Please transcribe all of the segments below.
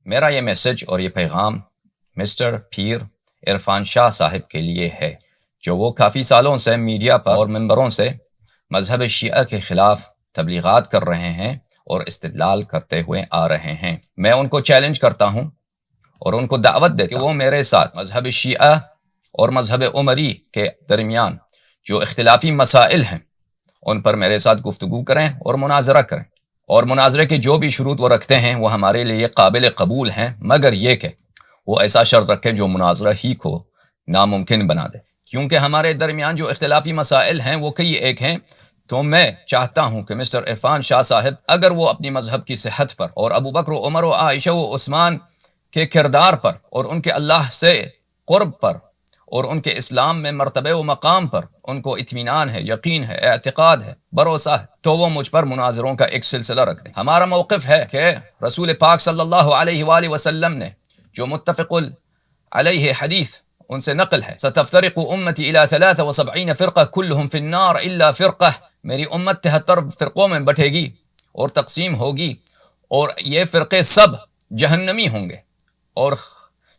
میرا یہ میسج اور یہ پیغام مسٹر پیر عرفان شاہ صاحب کے لیے ہے، جو وہ کافی سالوں سے میڈیا پر اور ممبروں سے مذہب شیعہ کے خلاف تبلیغات کر رہے ہیں اور استدلال کرتے ہوئے آ رہے ہیں۔ میں ان کو چیلنج کرتا ہوں اور ان کو دعوت دیتا ہوں کہ وہ میرے ساتھ مذہب شیعہ اور مذہب عمری کے درمیان جو اختلافی مسائل ہیں ان پر میرے ساتھ گفتگو کریں اور مناظرہ کریں، اور مناظرے کے جو بھی شروط وہ رکھتے ہیں وہ ہمارے لیے قابل قبول ہیں، مگر یہ کہ وہ ایسا شرط رکھے جو مناظرہ ہی کو ناممکن بنا دے، کیونکہ ہمارے درمیان جو اختلافی مسائل ہیں وہ کئی ایک ہیں۔ تو میں چاہتا ہوں کہ مسٹر عرفان شاہ صاحب اگر وہ اپنی مذہب کی صحت پر اور ابو بکر و عمر و عائشہ و عثمان کے کردار پر اور ان کے اللہ سے قرب پر اور ان کے اسلام میں مرتبہ و مقام پر ان کو اطمینان ہے، یقین ہے، اعتقاد ہے، بھروسہ ہے، تو وہ مجھ پر مناظروں کا ایک سلسلہ رکھ دیں۔ ہمارا موقف ہے کہ رسول پاک صلی اللہ علیہ وآلہ وسلم نے جو متفق علیہ حدیث ان سے نقل ہے، ستفترق امتی الی 73 فرقہ کلہم فی النار الا فرقہ، میری امت 73 فرقوں میں بٹے گی اور تقسیم ہوگی، اور یہ فرقے سب جہنمی ہوں گے اور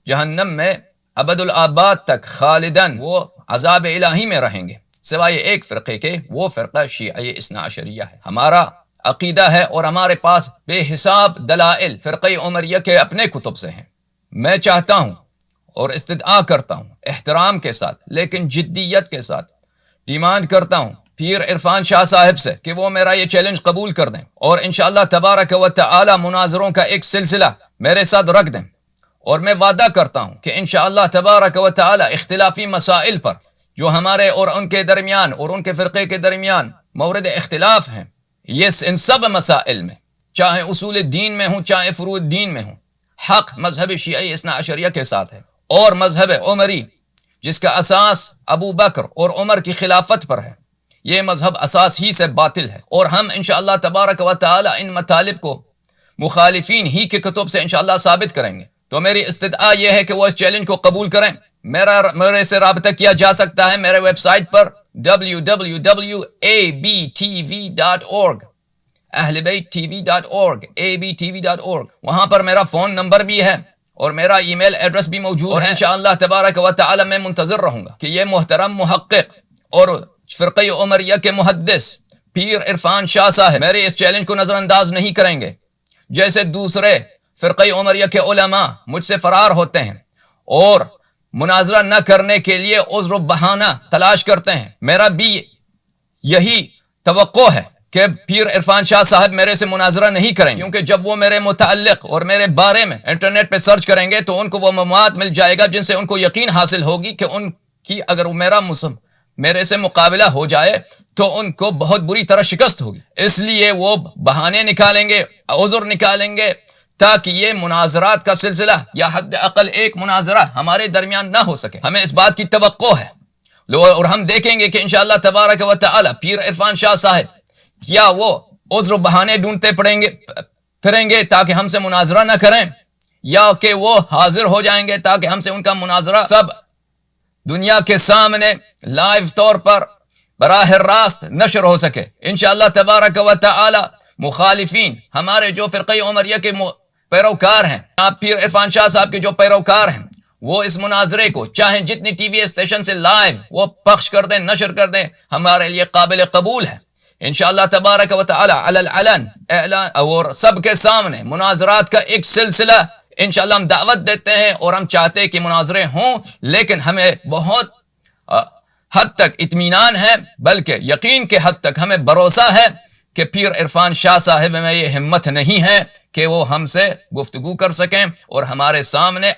جہنم میں ابد الآباد تک خالدن وہ عذاب الہی میں رہیں گے، سوائے ایک فرقے کے، وہ فرقہ شیعہ اثنا عشریہ ہے۔ ہمارا عقیدہ ہے اور ہمارے پاس بے حساب دلائل فرقہ عمریہ کے اپنے کتب سے ہیں۔ میں چاہتا ہوں اور استدعا کرتا ہوں احترام کے ساتھ لیکن جدیت کے ساتھ ڈیمانڈ کرتا ہوں پیر عرفان شاہ صاحب سے کہ وہ میرا یہ چیلنج قبول کر دیں اور انشاءاللہ تبارک و تعالی مناظروں کا ایک سلسلہ میرے ساتھ رکھ دیں، اور میں وعدہ کرتا ہوں کہ انشاءاللہ تبارک و تعالی اختلافی مسائل پر جو ہمارے اور ان کے درمیان اور ان کے فرقے کے درمیان مورد اختلاف ہیں، یہ ان سب مسائل میں چاہے اصول الدین میں ہوں چاہے فروع الدین میں ہوں، حق مذہب شیعہ اثنا عشریہ کے ساتھ ہے، اور مذہب عمری جس کا اساس ابو بکر اور عمر کی خلافت پر ہے، یہ مذہب اساس ہی سے باطل ہے، اور ہم انشاءاللہ تبارک و تعالی ان مطالب کو مخالفین ہی کے کتب سے انشاءاللہ ثابت کریں گے۔ تو میری استدعا یہ ہے کہ وہ اس چیلنج کو قبول کریں۔ میرے سے رابطہ کیا جا سکتا ہے میرے ویب سائٹ پر www.abtv.org، ahlbayttv.org، abtv.org، وہاں پر میرا فون نمبر بھی ہے اور میرا ای میل ایڈریس بھی موجود ہے۔ انشاءاللہ تبارک و تعالی میں منتظر رہوں گا کہ یہ محترم محقق اور فرقہ عمریہ کے محدث پیر عرفان شاہ صاحب میرے اس چیلنج کو نظر انداز نہیں کریں گے، جیسے دوسرے فرقہ عمریہ کے علماء مجھ سے فرار ہوتے ہیں اور مناظرہ نہ کرنے کے لیے عذر و بہانہ تلاش کرتے ہیں۔ میرا بھی یہی توقع ہے کہ پیر عرفان شاہ صاحب میرے سے مناظرہ نہیں کریں گے، کیونکہ جب وہ میرے متعلق اور میرے بارے میں انٹرنیٹ پہ سرچ کریں گے تو ان کو وہ معلومات مل جائے گا جن سے ان کو یقین حاصل ہوگی کہ ان کی اگر میرے سے مقابلہ ہو جائے تو ان کو بہت بری طرح شکست ہوگی، اس لیے وہ بہانے نکالیں گے، عذر نکالیں گے، تاکہ یہ مناظرات کا سلسلہ یا حد اقل ایک مناظرہ ہمارے درمیان نہ ہو سکے۔ ہمیں اس بات کی توقع ہے اور ہم دیکھیں گے کہ انشاءاللہ تبارک و تعالی پیر عرفان شاہ صاحب کیا وہ عذر و بہانے ڈھونڈتے پھریں گے تاکہ ہم سے مناظرہ نہ کریں، یا کہ وہ حاضر ہو جائیں گے تاکہ ہم سے ان کا مناظرہ سب دنیا کے سامنے لائیو طور پر براہ راست نشر ہو سکے۔ انشاءاللہ تبارک و تعالی مخالفین ہمارے جو فرقہ عمریہ کے پیروکار ہیں، آپ پیر عرفان شاہ صاحب کے جو پیروکار ہیں، وہ اس مناظرے کو چاہے جتنی ٹی وی اسٹیشن سے لائیو وہ پخش کر دیں، نشر کر دیں، ہمارے لیے قابل قبول ہے۔ انشاءاللہ تبارک و تعالی علی العلن اعلان اور سب کے سامنے مناظرات کا ایک سلسلہ انشاءاللہ ہم دعوت دیتے ہیں، اور ہم چاہتے ہیں کہ مناظرے ہوں، لیکن ہمیں بہت حد تک اطمینان ہے، بلکہ یقین کے حد تک ہمیں بھروسہ ہے کہ پیر عرفان شاہ صاحب میں یہ ہمت نہیں ہے کہ وہ ہم سے گفتگو کر سکیں اور ہمارے سامنے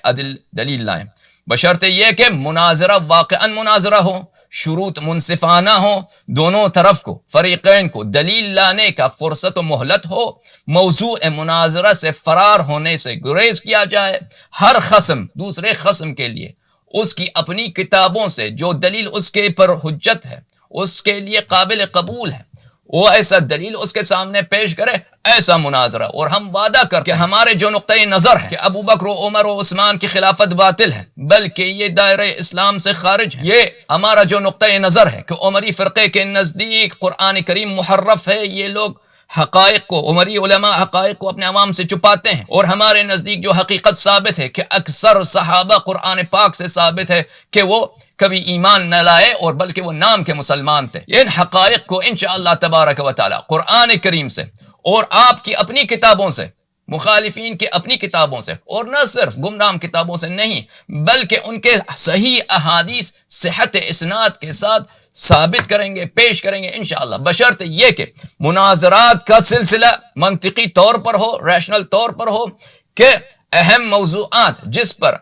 دلیل لائیں، بشرط یہ کہ مناظرہ واقعاً مناظرہ ہو، شروط منصفانہ ہو، دونوں طرف کو فریقین کو دلیل لانے کا فرصت و مہلت ہو، موضوع مناظرہ سے فرار ہونے سے گریز کیا جائے، ہر خصم دوسرے خصم کے لیے اس کی اپنی کتابوں سے جو دلیل اس کے پر حجت ہے، اس کے لیے قابل قبول ہے، وہ ایسا دلیل اس کے سامنے پیش کرے، ایسا مناظرہ۔ اور ہم وعدہ کرتے کہ ہمارے جو نقطۂ نظر ہے کہ ابو بکر و عمر و عثمان کی خلافت باطل ہے بلکہ یہ دائرہ اسلام سے خارج ہے، یہ ہمارا جو نقطۂ نظر ہے کہ عمری فرقے کے نزدیک قرآن کریم محرف ہے، یہ لوگ حقائق کو، عمری علماء حقائق کو اپنے عوام سے چھپاتے ہیں، اور ہمارے نزدیک جو حقیقت ثابت ہے کہ اکثر صحابہ قرآن پاک سے ثابت ہے کہ وہ کبھی ایمان نہ لائے اور بلکہ وہ نام کے مسلمان تھے۔ ان حقائق کو انشاءاللہ تبارک و تعالی قرآن کریم سے اور آپ کی اپنی کتابوں سے، مخالفین کی اپنی کتابوں سے، اور نہ صرف گمنام کتابوں سے نہیں بلکہ ان کے صحیح احادیث صحت اسناد کے ساتھ ثابت کریں گے، پیش کریں گے انشاءاللہ، بشرط یہ کہ مناظرات کا سلسلہ منطقی طور پر ہو، ریشنل طور پر ہو، کہ اہم موضوعات جس پر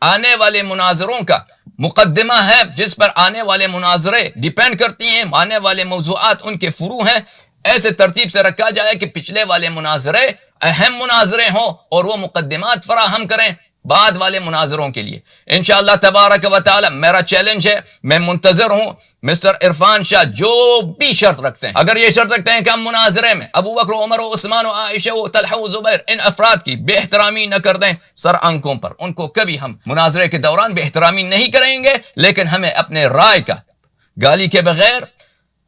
آنے والے مناظروں کا مقدمہ ہے، جس پر آنے والے مناظرے ڈیپینڈ کرتی ہیں، آنے والے موضوعات ان کے فروع ہیں، ایسے ترتیب سے رکھا جائے کہ پچھلے والے مناظرے اہم مناظرے ہوں اور وہ مقدمات فراہم کریں بعد والے مناظروں کے لیے انشاءاللہ تبارک و تعالی۔ میرا چیلنج ہے، میں منتظر ہوں مسٹر عرفان شاہ جو بھی شرط رکھتے ہیں، اگر یہ شرط رکھتے ہیں کہ ہم مناظرے میں ابو بکر و عمر و عثمان و عائشہ و طلحہ و زبیر ان افراد کی بے احترامی نہ کر دیں سر آنکھوں پر، ان کو کبھی ہم مناظرے کے دوران بے احترامی نہیں کریں گے، لیکن ہمیں اپنے رائے کا گالی کے بغیر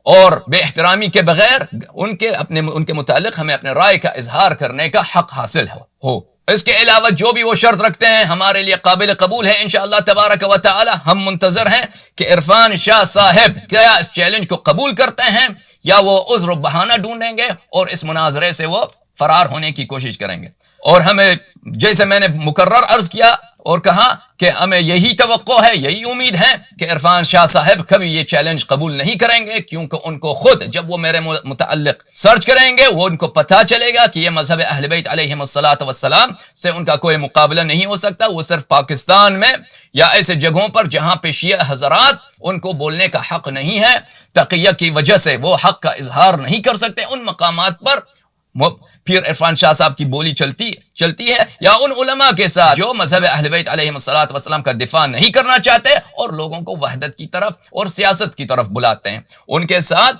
اور بے احترامی کے بغیر ان کے متعلق ہمیں اپنے رائے کا اظہار کرنے کا حق حاصل ہو۔ اس کے علاوہ جو بھی وہ شرط رکھتے ہیں ہمارے لیے قابل قبول ہے انشاءاللہ تبارک و تعالی۔ ہم منتظر ہیں کہ عرفان شاہ صاحب کیا اس چیلنج کو قبول کرتے ہیں یا وہ عذر و بہانہ ڈھونڈیں گے اور اس مناظرے سے وہ فرار ہونے کی کوشش کریں گے۔ اور ہمیں جیسے میں نے مکرر عرض کیا اور کہا کہ ہمیں یہی توقع ہے، یہی امید ہے کہ عرفان شاہ صاحب کبھی یہ چیلنج قبول نہیں کریں گے، کیونکہ ان کو خود جب وہ میرے متعلق سرچ کریں گے وہ ان کو پتہ چلے گا کہ یہ مذہب اہل بیت علیہم الصلاۃ والسلام سے ان کا کوئی مقابلہ نہیں ہو سکتا۔ وہ صرف پاکستان میں یا ایسے جگہوں پر جہاں پہ شیعہ حضرات ان کو بولنے کا حق نہیں ہے، تقیہ کی وجہ سے وہ حق کا اظہار نہیں کر سکتے، ان مقامات پر پھر عرفان شاہ صاحب کی بولی چلتی ہے، یا ان علماء کے ساتھ جو مذہب اہل بیت علیہم الصلاۃ والسلام کا دفاع نہیں کرنا چاہتے اور لوگوں کو وحدت کی طرف اور سیاست کی طرف بلاتے ہیں، ان کے ساتھ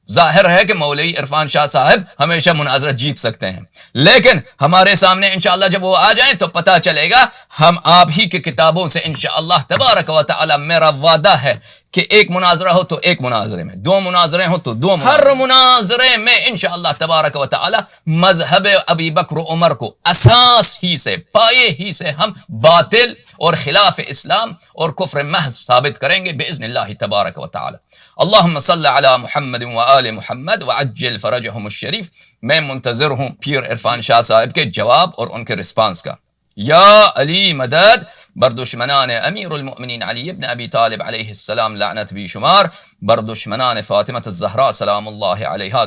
ظاہر ہے کہ مولوی عرفان شاہ صاحب ہمیشہ مناظرہ جیت سکتے ہیں، لیکن ہمارے سامنے انشاءاللہ جب وہ آ جائیں تو پتہ چلے گا۔ ہم آپ ہی کی کتابوں سے انشاءاللہ تبارک و تعالی میرا وعدہ ہے کہ ایک مناظرہ ہو تو ایک مناظرے میں، دو مناظرے ہوں تو دو ہر مناظرے میں انشاءاللہ تبارک و تعالی مذہب ابی بکر و عمر کو اساس ہی سے، پائے ہی سے ہم باطل اور خلاف اسلام اور کفر محض ثابت کریں گے باذن اللہ تبارک و تعالی۔ اللہم صلی علی محمد و آل محمد وعجل فرجہم الشریف۔ میں منتظر ہوں پیر عرفان شاہ صاحب کے جواب اور ان کے رسپانس کا۔ یا علی مدد، بر دشمنان امیر المؤمنین علی ابن ابی طالب علیہ السلام لعنت بی شمار، بر دشمنان فاطمہ الزہراء سلام اللہ علیہا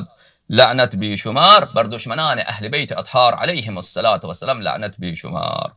لعنت بی شمار، بر دشمنان اہل بیت اطہار علیہم الصلاۃ والسلام لعنت بی شمار۔